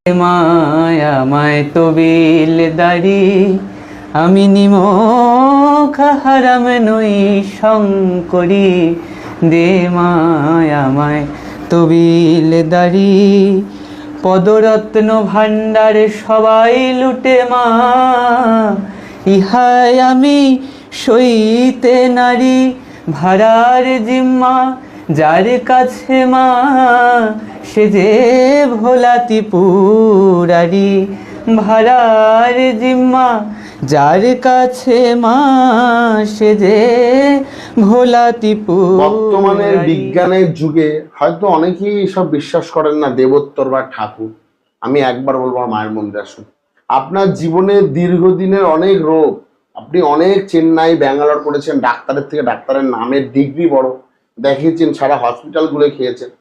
মায়ামায় তবিল দাড়ি আমি নিমখ হারাম নই শঙ্করী দে মায়ামায় তবিল দাড়ি পদরত্ন ভাণ্ডার সবাই লুটে মা ইহায় আমি সইতে নারী ভাড়ার জিম্মা যার কাছে মা সে যে ভোলা ত্রিপুরারি ভাড়ার জিম্মা যার কাছে মা সে যে ভোলা ত্রিপুরারি। বর্তমানের বিজ্ঞানের যুগে হয়তো অনেকেই সব বিশ্বাস করেন না দেবোত্তর বা ঠাকুর। আমি একবার বলবো মায়ের মন্দিরে আসুন। আপনার জীবনে দীর্ঘদিনের অনেক রোগ, আপনি অনেক চেন্নাই ব্যাঙ্গালোর করেছেন, ডাক্তারের থেকে ডাক্তারের নামের ডিগ্রি বড় দেখিয়েছেন, সারা হসপিটালগুলো খেয়েছেন।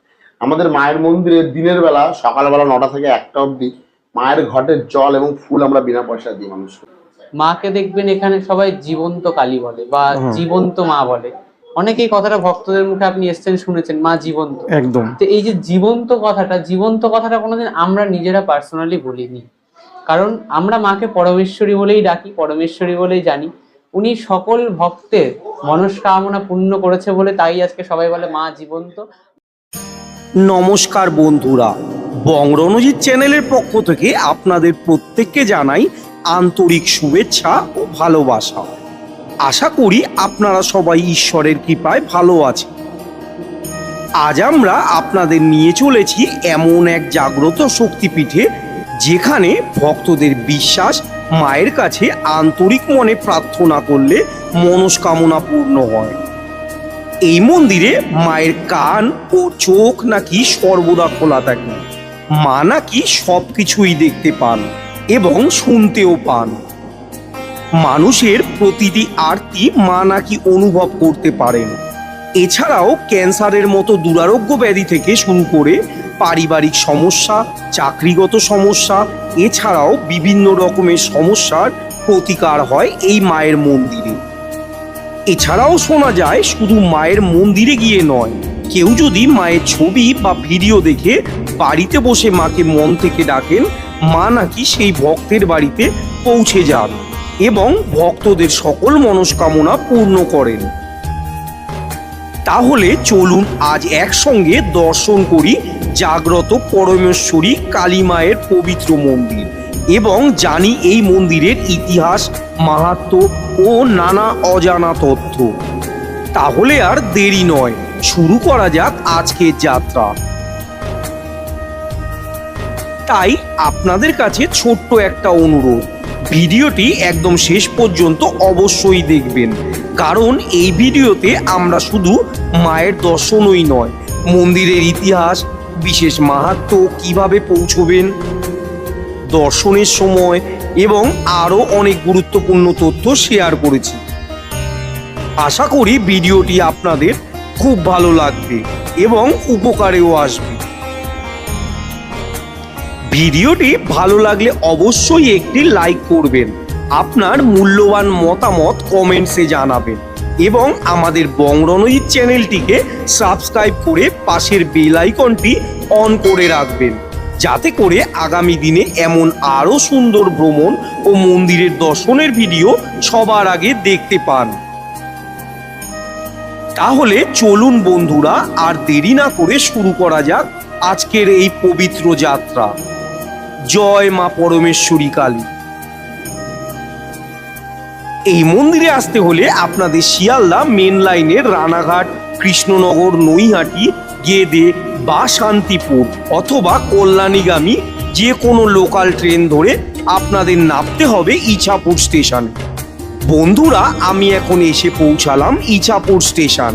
আমাদের মায়ের মন্দিরে দিনের বেলা সকালবেলা 9টা থেকে 1টা অবধি মায়ের ঘটের জল এবং ফুল আমরা বিনা পয়সা দিই মানুষকে। মাকে দেখবেন এখানে সবাই জীবন্ত কালী বলে বা জীবন্ত মা বলে। অনেকেই কথাটা ভক্তদের মুখে আপনি এসছেন শুনেছেন, মা জীবন্ত। একদম। তো এই যে জীবন্ত কথাটা কোনোদিন আমরা নিজেরা পার্সোনালি বলিনি, কারণ আমরা মাকে পরমেশ্বরী বলেই ডাকি, পরমেশ্বরী বলেই জানি। উনি সকল ভক্তের মনস্কামনা পূর্ণ করেছে বলে তাই আজকে সবাই বলে মা জীবন্ত। নমস্কার বন্ধুরা, বংরণজিৎ চ্যানেলের পক্ষ থেকে আপনাদের প্রত্যেককে জানাই আন্তরিক শুভেচ্ছা ও ভালোবাসা। আশা করি আপনারা সবাই ঈশ্বরের কৃপায় ভালো আছেন। আজ আমরা আপনাদের নিয়ে চলেছি এমন এক জাগ্রত শক্তিপীঠে যেখানে ভক্তদের বিশ্বাস মায়ের কাছে আন্তরিক মনে প্রার্থনা করলে মনস্কামনা পূর্ণ হয়। এই মন্দিরে মায়ের কান ও চোখ নাকি সর্বদা খোলা থাকে। মা নাকি সবকিছুই দেখতে পান এবং শুনতেও পান। মানুষের প্রতিটি আরতি মা নাকি অনুভব করতে পারেন। এছাড়াও ক্যান্সারের মতো দুরারোগ্য ব্যাধি থেকে শুরু করে পারিবারিক সমস্যা, চাকরিগত সমস্যা, এছাড়াও বিভিন্ন রকমের সমস্যার প্রতিকার হয় এই মায়ের মন্দিরে। এছাড়াও শোনা যায় শুধু মায়ের মন্দিরে গিয়ে নয়, কেউ যদি মায়ের ছবি বা ভিডিও দেখে বাড়িতে বসে মাকে মন থেকে ডাকেন, মা নাকি সেই ভক্তের বাড়িতে পৌঁছে যান এবং ভক্তদের সকল মনস্কামনা পূর্ণ করেন। তাহলে চলুন আজ একসঙ্গে দর্শন করি জাগ্রত পরমেশ্বরী কালী মায়ের পবিত্র মন্দির এবং জানি এই মন্দিরের ইতিহাস, মাহাত্ম্য ও নানা অজানা তথ্য। তাহলে আর দেরি নয়, শুরু করা যাক আজকের যাত্রা। তাই আপনাদের কাছে ছোট্ট একটা অনুরোধ, ভিডিওটি একদম শেষ পর্যন্ত অবশ্যই দেখবেন, কারণ এই ভিডিওতে আমরা শুধু মায়ের দর্শনই নয়, মন্দিরের ইতিহাস, বিশেষ মাহাত্ম্য, কিভাবে পৌঁছবেন, দর্শনের সময় এবং আরও অনেক গুরুত্বপূর্ণ তথ্য শেয়ার করেছি। আশা করি ভিডিওটি আপনাদের খুব ভালো লাগবে এবং উপকারেও আসবে। ভিডিওটি ভালো লাগলে অবশ্যই একটি লাইক করবেন, আপনার মূল্যবান মতামত কমেন্টসে জানাবেন এবং আমাদের বংরণজিৎ চ্যানেলটিকে সাবস্ক্রাইব করে পাশের বেল আইকনটি অন করে রাখবেন, যাতে করে আগামী দিনে এমন আরও সুন্দর ভ্রমণ ও মন্দিরের দর্শনের ভিডিও সবার আগে দেখতে পান। তাহলে চলুন বন্ধুরা, আর দেরি না করে শুরু করা যাক আজকের এই পবিত্র যাত্রা। জয় মা পরমেশ্বরী কালী। এই মন্দিরে আসতে হলে আপনাদের শিয়ালদা মেন লাইনের রানাঘাট, কৃষ্ণনগর, নৈহাটি, গেদে বা শান্তিপুর অথবা কল্যাণীগামী যে কোনো লোকাল ট্রেন ধরে আপনাদের নামতে হবে ইছাপুর স্টেশন। বন্ধুরা, আমি এখন এসে পৌঁছালাম ইছাপুর স্টেশন।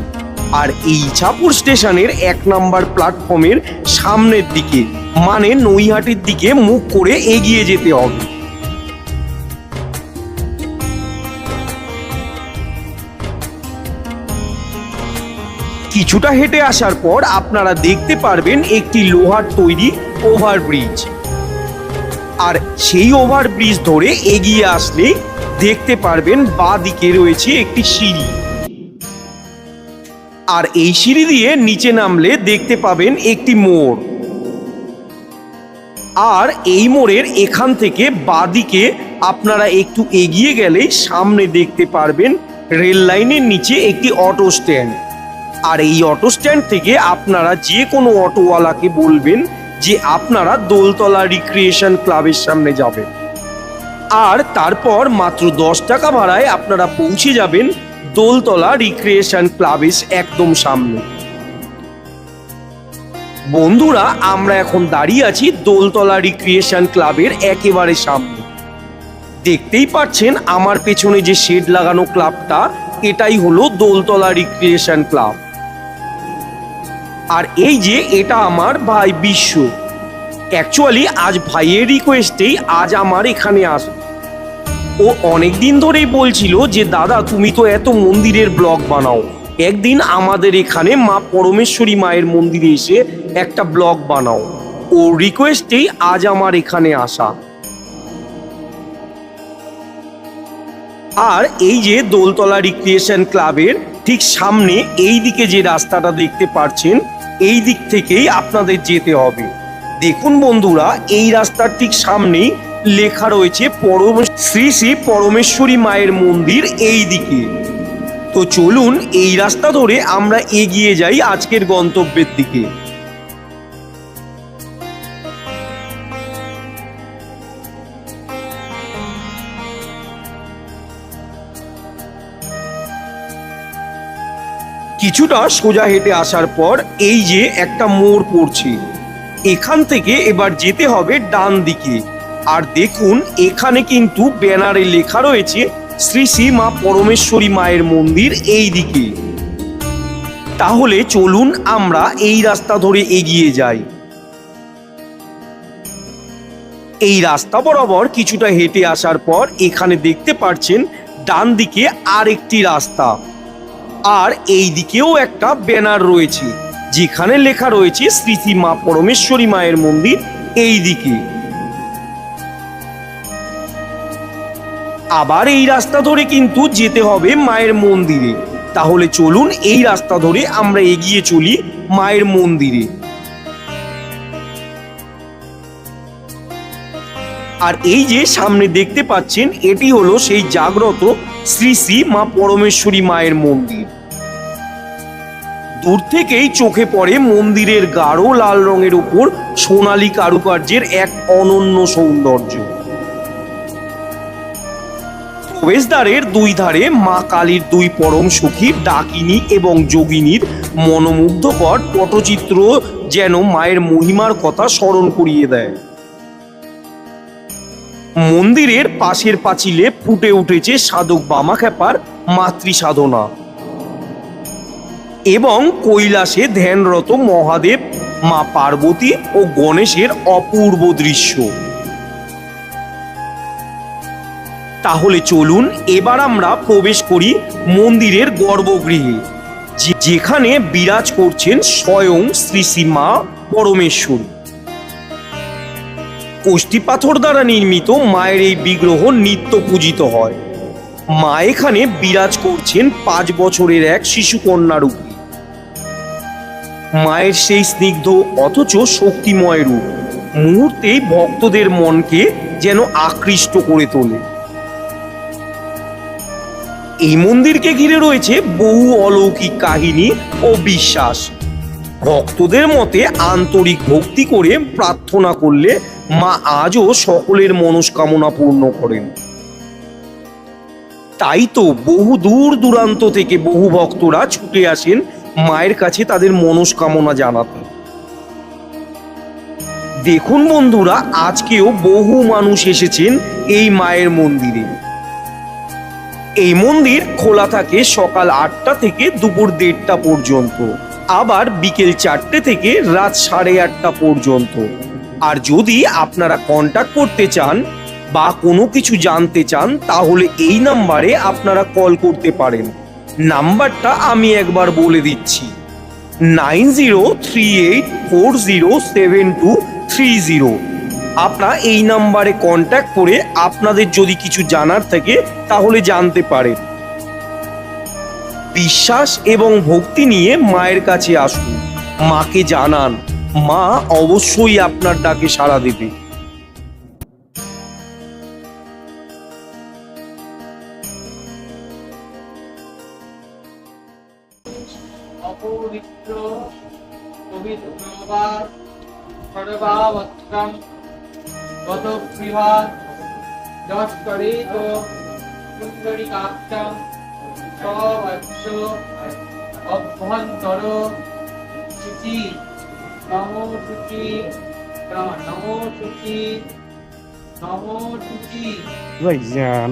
আর এই ইছাপুর স্টেশনের 1 নম্বর প্ল্যাটফর্মের সামনের দিকে, মানে নৈহাটির দিকে মুখ করে এগিয়ে যেতে হবে। কিছুটা হেঁটে আসার পর আপনারা দেখতে পারবেন একটি লোহার তৈরি ওভারব্রিজ, আর সেই ওভারব্রিজ ধরে এগিয়ে আসলে দেখতে পারবেন বাঁ দিকে রয়েছে একটি সিঁড়ি, আর এই সিঁড়ি দিয়ে নিচে নামলে দেখতে পাবেন একটি মোড়। আর এই মোড়ের এখান থেকে বাঁদিকে আপনারা একটু এগিয়ে গেলেই সামনে দেখতে পারবেন রেল লাইনের নিচে একটি অটো স্ট্যান্ড। আর এই অটো স্ট্যান্ড থেকে আপনারা যে কোনো অটোওয়ালাকে বলবেন যে আপনারা দোলতলা রিক্রিয়েশন ক্লাবের সামনে যাবেন, আর তারপর মাত্র 10 টাকা ভাড়ায় আপনারা পৌঁছে যাবেন দোলতলা রিক্রিয়েশন ক্লাবের একদম সামনে। বন্ধুরা, আমরা এখন দাঁড়িয়ে আছি দোলতলা রিক্রিয়েশন ক্লাবের একেবারে সামনে। দেখতেই পাচ্ছেন আমার পেছনে যে শেড লাগানো ক্লাবটা, এটাই হলো দোলতলা রিক্রিয়েশন ক্লাব। আর এই যে এটা আমার ভাই বিশ্ব। অ্যাকচুয়ালি আজ ভাইয়ের রিকোয়েস্টেই আজ আমার এখানে আসা। ও অনেক দিন ধরেই বলছিল যে দাদা তুমি তো এত মন্দিরের ব্লগ বানাও, একদিন আমাদের এখানে মা পরমেশ্বরী মায়ের মন্দিরে এসে একটা ব্লগ বানাও। ও রিকোয়েস্টেই আজ আমার এখানে আসা। আর এই যে দোলতলা রিক্রিয়েশন ক্লাবের ঠিক সামনে এই দিকে যে রাস্তাটা দেখতে পাচ্ছেন, এই দিক থেকেই আপনাদের যেতে হবে। দেখুন বন্ধুরা, এই রাস্তার ঠিক সামনেই লেখা রয়েছে শ্রী শ্রী পরমেশ্বরী মায়ের মন্দির এই দিকে। তো চলুন এই রাস্তা ধরে আমরা এগিয়ে যাই আজকের গন্তব্যের দিকে। কিছুটা সোজা হেঁটে আসার পর এই যে একটা মোড় পড়ছে, এখান থেকে এবার যেতে হবে ডান দিকে। আর দেখুন এখানে কিন্তু ব্যানারে লেখা রয়েছে শ্রী শ্রী মা পরমেশ্বরী মায়ের মন্দির এই দিকে। তাহলে চলুন আমরা এই রাস্তা ধরে এগিয়ে যাই। এই রাস্তা বরাবর কিছুটা হেঁটে আসার পর এখানে দেখতে পাচ্ছেন ডান দিকে আর একটি রাস্তা, আর এই দিকেও একটা ব্যানার রয়েছে যেখানে লেখা রয়েছে শ্রী শ্রী মা পরমেশ্বরী মায়ের মন্দির এই দিকে। আবার এই রাস্তা ধরে কিন্তু যেতে হবে মায়ের মন্দিরে। তাহলে চলুন এই রাস্তা ধরে আমরা এগিয়ে চলি মায়ের মন্দিরে। আর এই যে সামনে দেখতে পাচ্ছেন এটি হলো সেই জাগ্রত শ্রী শ্রী মা পরমেশ্বরী মায়ের মন্দির। দূর থেকেই চোখে পড়ে মন্দিরের গাঢ় লাল রঙের উপর সোনালী কারুকার্যের এক অনন্য সৌন্দর্য। প্রবেশদ্বারের দুই ধারে মা কালীর দুই পরম সখী ডাকিনী এবং যোগিনীর মনোমুগ্ধকর পটচিত্র যেন মায়ের মহিমার কথা স্মরণ করিয়ে দেয়। মন্দিরের পাশের পাঁচিলে ফুটে উঠেছে সাধক বামাখ্যাপার মাতৃ সাধনা এবং কৈলাসে ধ্যানরত মহাদেব, মা পার্বতী ও গণেশের অপূর্ব দৃশ্য। তাহলে চলুন এবার আমরা প্রবেশ করি মন্দিরের গর্ভগৃহে, যেখানে বিরাজ করছেন স্বয়ং শ্রী শ্রী মা পরমেশ্বরী। কষ্টি পাথর দ্বারা নির্মিত মায়ের এই বিগ্রহ নিত্য পূজিত হয়। মা এখানে বিরাজ করছেন 5 বছরের এক শিশুকন্যা রূপে। মায়ের সেই স্নিগ্ধ অথচ শক্তিময় রূপ মুহূর্তেই ভক্তদের মনকে যেন আকৃষ্ট করে তোলে। এই মন্দিরকে ঘিরে রয়েছে বহু অলৌকিক কাহিনী ও বিশ্বাস। ভক্তদের মতে আন্তরিক ভক্তি করে প্রার্থনা করলে মা আজও সকলের মনস্কামনা পূর্ণ করেন। তাই তো বহু দূর দূরান্ত থেকে বহু ভক্তরা ছুটে আসেন মায়ের কাছে তাদের মনস্কামনা জানাতে। দেখুন বন্ধুরা, আজকেও বহু মানুষ এসেছেন এই মায়ের মন্দিরে। এই মন্দির খোলা থাকে সকাল 8টা থেকে দুপুর 1:30টা পর্যন্ত, আবার বিকেল 4টে থেকে রাত 8:30টা পর্যন্ত। আর যদি আপনারা কন্ট্যাক্ট করতে চান বা কোনো কিছু জানতে চান তাহলে এই নাম্বারে আপনারা কল করতে পারেন। নাম্বারটা আমি একবার বলে দিচ্ছি, 9038407230। আপনারা এই নাম্বারে কন্ট্যাক্ট করে আপনাদের যদি কিছু জানার থাকে তাহলে জানতে পারেন। বিশ্বাস এবং ভক্তি নিয়ে মায়ের কাছে আসুন, মাকে জানান, মা অবশ্যই আপনার ডাকে সাড়া দেবে। অপবিত্র পবিত্র বা সর্বাবস্থাম গত বিভা যশ্বরিত পুণ্ডরিকাক্ষম সবচ্ছ অভ্যন্তর শুচি নমো শুচি নমো শুচি নমো শুচি। ভাই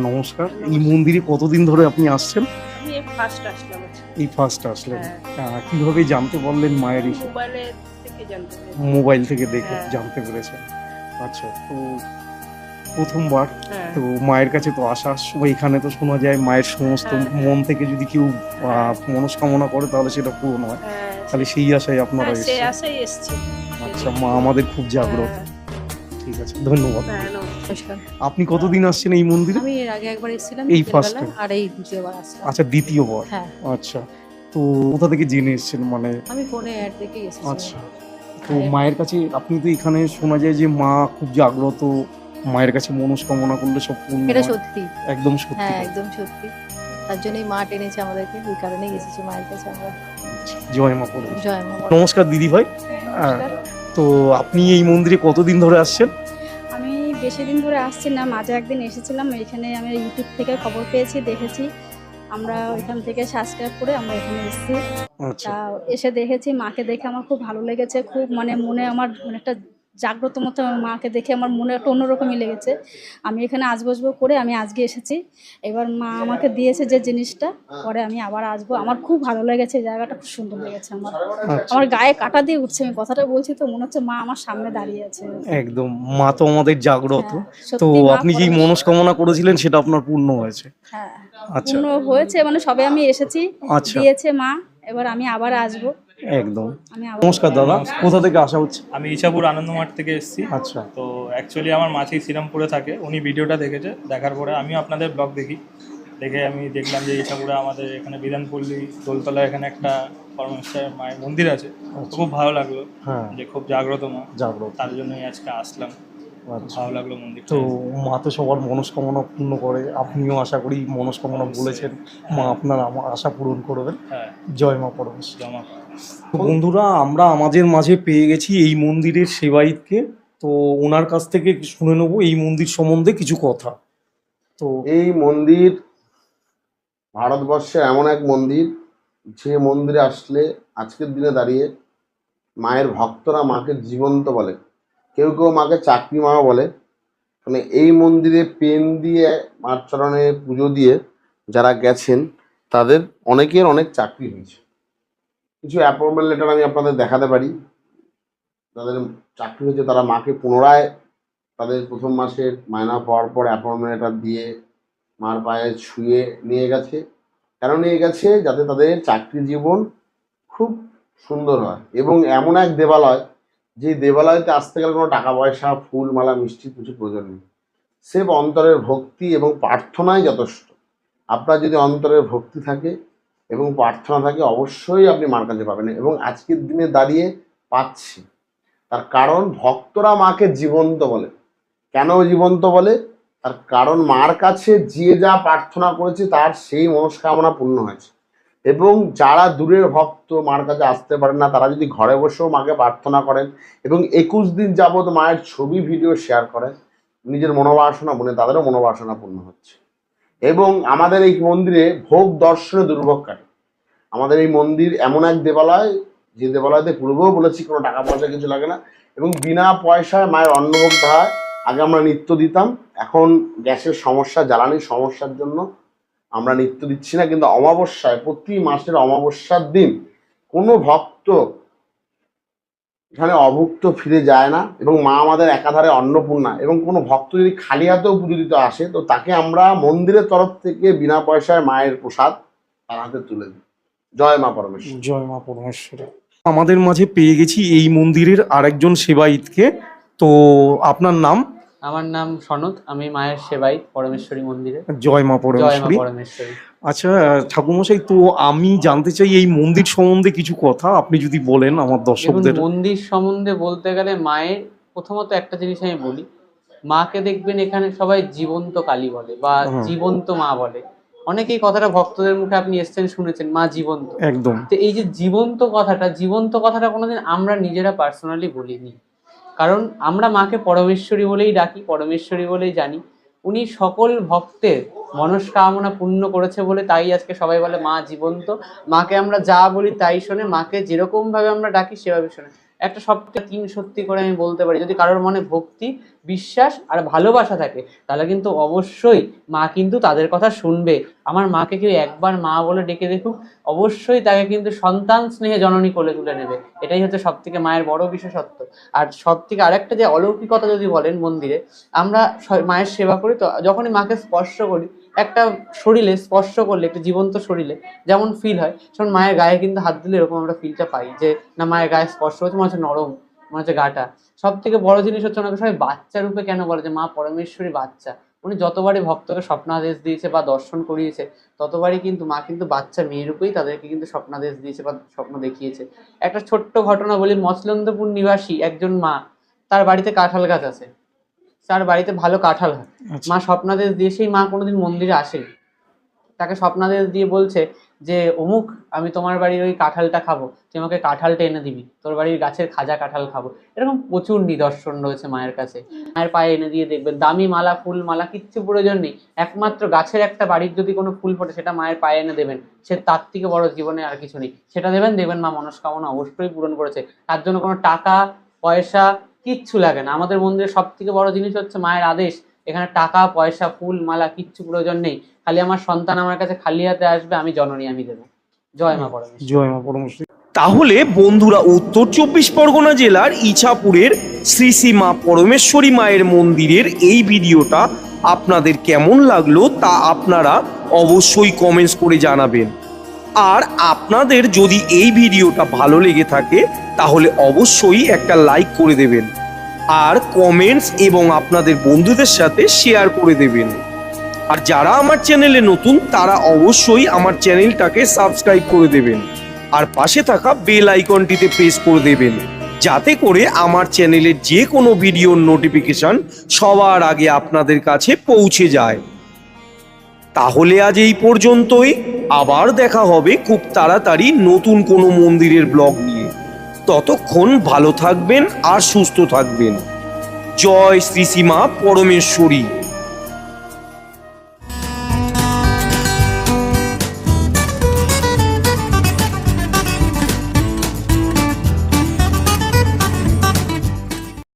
নমস্কার, এই মন্দিরে কতদিন ধরে আপনি আসছেন? আমি এই ফার্স্ট আসলাম আজকে। এই ফার্স্ট আসলেন। হ্যাঁ। কিভাবে জানতে পারলেন মায়ের এই মোবাইলে থেকে জানতে পেরেছি। মোবাইল থেকে দেখে হ্যাঁ। জানতে পেরেছেন? আচ্ছা, তো প্রথমবার হ্যাঁ। তো মায়ের কাছে তো আসার সময় এখানে তো শোনা যায় মায়ের সমস্ত হ্যাঁ। মন থেকে যদি কেউ মনস্কামনা করে তাহলে সেটা পূরণ হয়, হ্যাঁ, তাহলে সেই আশায় আপনারা হ্যাঁ, সে এসেছেন। আশাই এসছি। আচ্ছা, মা আমাদের খুব জাগ্রত। হ্যাঁ। ঠিক আছে, ধন্যবাদ। হ্যাঁ, নমস্কার। আপনি কতদিন আসছেন এই মন্দিরে? আমি এর আগে একবার এসেছিলাম এই বিকেলবেলা, first time? আর এই দ্বিতীয়বার আসলাম। আচ্ছা, দ্বিতীয়বার। হ্যাঁ, আচ্ছা, তো কোথা থেকে জেনে এসেছেন মানে? আমি ফোনে অ্যাড দেখে এসেছি। আচ্ছা, তো মায়ের কাছে আপনি তো এখানে শোনা যায় যে মা খুব জাগ্রত, মায়ের কাছে মনস্কামনা করলে সব পূর্ণ এটা হয়। সত্যি। একদম সত্যি। হ্যাঁ, একদম সত্যি। তার জন্যই মা টেনেছে আমাদেরকে, ওই কারণেই এসেছি মায়ের কাছে আমরা। জয় মা করুন। জয় মা। নমস্কার দিদি ভাই। নমস্কার। তো আপনি এই মন্দিরে কতদিন ধরে আসছেন? আমি বেশি দিন ধরে আসছি না, মাঝে একদিন এসেছিলাম। এখানে আমি ইউটিউব থেকে খবর পেয়েছি, দেখেছি। আমরা ওইখান থেকে সাবস্ক্রাইব করে আমরা এখানে এসেছি। আচ্ছা, তা এসে দেখেছি, মাকে দেখে আমার খুব ভালো লেগেছে। খুব মানে মনে আমার মানে একটা জাগ্রত মতো, মাকে দেখে আমার মনে একটা অন্যরকমই লেগেছে। আমি এখানে আসবো আসবো করে আমি আজকে এসেছি। এবার মা আমাকে দিয়েছে যে জিনিসটা, পরে আমি আবার আসবো। আমার খুব ভালো লেগেছে, এই জায়গাটা খুব সুন্দর লেগেছে আমার। আচ্ছা। আমার গায়ে কাঁটা দিয়ে উঠছে, আমি কথাটা বলছি তো মনে হচ্ছে মা আমার সামনে দাঁড়িয়ে আছে। একদম, মা তো আমাদের জাগ্রত। হ্যাঁ, তো সত্যি মা আপনি যেই পরমেশ্বর। মনস্কামনা করেছিলেন সেটা আপনার পূর্ণ হয়েছে। হ্যাঁ, আচ্ছা, পূর্ণ হয়েছে, মানে সবে আমি এসেছি, আচ্ছা, দিয়েছে মা। এবার আমি আবার আসবো। একদম। আমি আবার নমস্কার দাদা, কোথা থেকে আসা হচ্ছে? আমি ইছাপুর আনন্দমাঠ থেকে এসেছি। আচ্ছা, তো অ্যাকচুয়ালি আমার মাসি শ্রীরামপুরে থাকে, উনি ভিডিওটা দেখেছে, দেখার পরে আমিও আপনাদের ব্লগ দেখে আমি দেখলাম যে ইছাপুরে আমাদের এখানে বিধানপল্লী দোলতলা এখানে একটা পরমেশ্বর মায়ের মন্দির আছে। তো খুব ভালো লাগলো হ্যাঁ, যে খুব জাগ্রত মা, জাগ্রত। তার জন্যই আজকে আসলাম। আচ্ছা, ভালো লাগলো মন্দিরটা। তো মা তো সবার মনস্কামনা পূর্ণ করে, আপনিও আশা করি মনস্কামনা বলেছেন, মা আপনার আমার আশা পূরণ করবেন। হ্যাঁ, জয় মা পরমেশ্বর। জমা। তো বন্ধুরা, আমরা আমাদের মাঝে পেয়ে গেছি এই মন্দিরের সেবায়িতকে। তো ওনার কাছ থেকে শুনে নেবো এই মন্দির সম্বন্ধে কিছু কথা। তো এই মন্দির ভারতবর্ষের এমন এক মন্দির, যে মন্দিরে আসলে আজকের দিনে দাঁড়িয়ে মায়ের ভক্তরা মাকে জীবন্ত বলে, কেউ কেউ মাকে চাকরি মা বলে। মানে এই মন্দিরে পেন দিয়ে মার চরণে পুজো দিয়ে যারা গেছেন তাদের অনেকের অনেক চাকরি হয়েছে। কিছু অ্যাপয়েন্টমেন্ট লেটার আমি আপনাদের দেখাতে পারি। যাদের চাকরি হয়েছে তারা মাকে পুনরায় তাদের প্রথম মাসের মায়না পাওয়ার পর অ্যাপয়েন্টমেন্ট লেটার দিয়ে মার পায়ে ছুঁয়ে নিয়ে গেছে। কেন নিয়ে গেছে? যাতে তাদের চাকরি জীবন খুব সুন্দর হয়। এবং এমন এক দেবালয়, যে দেবালয়তে আসতে গেলে কোনো টাকা পয়সা, ফুল মালা, মিষ্টি কিছু প্রয়োজন নেই। সেব অন্তরের ভক্তি এবং প্রার্থনাই যথেষ্ট। আপনার যদি অন্তরের ভক্তি থাকে এবং প্রার্থনা থাকে, অবশ্যই আপনি মার কাছে পাবেন। এবং আজকের দিনে দাঁড়িয়ে পাচ্ছি, তার কারণ ভক্তরা মাকে জীবন্ত বলে। কেন জীবন্ত বলে? তার কারণ মার কাছে যে যা প্রার্থনা করেছে তার সেই মনস্কামনা পূর্ণ হয়েছে। এবং যারা দূরের ভক্ত মার কাছে আসতে পারেন না, তারা যদি ঘরে বসেও মাকে প্রার্থনা করেন এবং 21 দিন যাবৎ মায়ের ছবি ভিডিও শেয়ার করেন, নিজের মনোবাসনা বলে তাদেরও মনোবাসনা পূর্ণ হচ্ছে। এবং আমাদের এই মন্দিরে ভোগ দর্শনে দুর্ভোগ কাটে। আমাদের এই মন্দির এমন এক দেবালয়, যে দেবালয়তে পূর্বেও বলেছি কোনো টাকা পয়সা কিছু লাগে না এবং বিনা পয়সায় মায়ের অন্নভোগ হয়। আগে আমরা নিত্য দিতাম, এখন গ্যাসের সমস্যা, জ্বালানির সমস্যার জন্য আমরা নিত্য দিচ্ছি না। কিন্তু অমাবস্যায়, প্রতি মাসের অমাবস্যার দিন কোনো ভক্ত এখানে অভুক্ত ফিরে যায় না। এবং মা আমাদের একাধারে অন্নপূর্ণা। এবং কোনো ভক্ত যদি খালি হাতেও পুজো দিতে আসে, তো তাকে আমরা মন্দিরের তরফ থেকে বিনা পয়সায় মায়ের প্রসাদ তার হাতে তুলে দিই। জয় মা পরমেশ্বর। জয় মা পরমেশ্বর। আমাদের মাঝে পেয়ে গেছি এই মন্দিরের আরেকজন সেবায়িতকে। তো আপনার নাম? আমার নাম সনদ, আমি মায়ের সেবায়িত পরমেশ্বরী মন্দিরে। জয় মা জয় মা পরমেশ্বরী। পরমেশ্বরী। আচ্ছা ঠাকুরমশাই, তো আমি জানতে চাই এই মন্দির সম্বন্ধে কিছু কথা আপনি যদি বলেন আমার দেখুন, দর্শকদের। মন্দির সম্বন্ধে বলতে গেলে মায়ের প্রথমত একটা জিনিস আমি বলি, মাকে দেখবেন এখানে সবাই জীবন্ত কালী বলে বা হুম। জীবন্ত মা বলে। অনেকেই কথাটা ভক্তদের মুখে আপনি এসছেন, শুনেছেন, মা জীবন্ত। একদম। তো এই যে জীবন্ত কথাটা কোনোদিন আমরা নিজেরা পার্সোনালি বলিনি, কারণ আমরা মাকে পরমেশ্বরী বলেই ডাকি, পরমেশ্বরী বলেই জানি। উনি সকল ভক্তের মনস্কামনা পূর্ণ করেছে বলে তাই আজকে সবাই বলে মা জীবন্ত। মাকে আমরা যা বলি তাই শোনে, মাকে যেরকম ভাবে আমরা ডাকি সেভাবে শোনে। একটা সত্যি করে আমি বলতে পারি, যদি কারোর মনে ভক্তি, বিশ্বাস আর ভালোবাসা থাকে, তাহলে কিন্তু অবশ্যই মা কিন্তু তাদের কথা শুনবে। আমার মাকে কেউ একবার মা বলে ডেকে দেখুক, অবশ্যই তাকে কিন্তু সন্তান স্নেহে জননী কোলে তুলে নেবে। এটাই হচ্ছে সব থেকে মায়ের বড় বিশেষত্ব। আর সব থেকে আরেকটা যে অলৌকিকতা যদি বলেন, মন্দিরে আমরা মায়ের সেবা করি, তো যখনই মাকে স্পর্শ করি, একটা শরীরে স্পর্শ করলে, একটা জীবন্ত শরীরে যেমন ফিল হয়, সেমন মায়ের গায়ে কিন্তু হাত দিলে এরকম আমরা ফিলটা পাই, যে না মায়ের গায়ে স্পর্শ হচ্ছে, মনে হচ্ছে নরম, মনে হচ্ছে গাটা। সব থেকে বড় জিনিস হচ্ছে, ওনাকে সবাই বাচ্চা রূপে কেন বলে, যে মা পরমেশ্বরী বাচ্চা। উনি যতবারই ভক্তকে স্বপ্নাদেশ দিয়েছে বা দর্শন করিয়েছে, ততবারই কিন্তু মা কিন্তু বাচ্চা মেয়ে রূপেই তাদেরকে কিন্তু স্বপ্নাদেশ দিয়েছে বা স্বপ্ন দেখিয়েছে। একটা ছোট্ট ঘটনা বলি, মৎস্যন্দপুর নিবাসী একজন মা, তার বাড়িতে কাঁঠাল গাছ আছে, তার বাড়িতে ভালো কাঁঠাল হয়। মা স্বপ্নাদেশ দিয়ে, সেই মা কোনোদিন মন্দিরে আসেনি, তাকে স্বপ্নাদেশ দিয়ে বলছে যে অমুক, আমি তোমার বাড়ির ওই কাঁঠালটা খাবো, তুই আমাকে কাঁঠালটা এনে দিবি, তোর বাড়ির গাছের খাজা কাঁঠাল খাবো। এরকম প্রচুর নিদর্শন রয়েছে মায়ের কাছে। মায়ের পায়ে এনে দিয়ে দেখবেন, দামি মালা, ফুল মালা কিচ্ছু প্রয়োজন নেই, একমাত্র গাছের একটা বাড়ির যদি কোনো ফুল ফোটে, সেটা মায়ের পায়ে এনে দেবেন, সে তার থেকে বড় জীবনে আর কিছু নেই। সেটা দেবেন, দেখবেন মা মনস্কামনা অবশ্যই পূরণ করেছে। তার জন্য কোনো টাকা পয়সা কিচ্ছু লাগে না। আমাদের মন্দিরের সব থেকে বড় জিনিস হচ্ছে মায়ের আদেশ, এখানে টাকা পয়সা ফুল মালা কিচ্ছু প্রয়োজন নেই, খালি আমার সন্তান আমার কাছে খালি হাতে আসবে, আমি জননী, আমি দেবো। জয় মা পরমেশ্বরী। জয় মা পরমেশ্বরী। তাহলে বন্ধুরা, উত্তর 24 পরগনা জেলার ইছাপুরের শ্রী শ্রী মা পরমেশ্বরী মায়ের মন্দিরের এই ভিডিওটা আপনাদের কেমন লাগলো তা আপনারা অবশ্যই কমেন্টস করে জানাবেন। আর আপনাদের যদি এই ভিডিওটা ভালো লেগে থাকে, তাহলে অবশ্যই একটা লাইক করে দেবেন, আর কমেন্টস এবং আপনাদের বন্ধুদের সাথে শেয়ার করে দেবেন। আর যারা আমার চ্যানেলে নতুন, তারা অবশ্যই আমার চ্যানেলটাকে সাবস্ক্রাইব করে দেবেন, আর পাশে থাকা বেল আইকনটিতে প্রেস করে দেবেন, যাতে করে আমার চ্যানেলের যে কোনো ভিডিওর নোটিফিকেশন সবার আগে আপনাদের কাছে পৌঁছে যায়। তাহলে আজ এই পর্যন্তই, আবার দেখা হবে খুব তাড়াতাড়ি নতুন কোনো মন্দিরের ব্লগ নিয়ে। ততক্ষণ ভালো থাকবেন আর সুস্থ থাকবেন। জয় শ্রী শ্রী মা পরমেশ্বরী।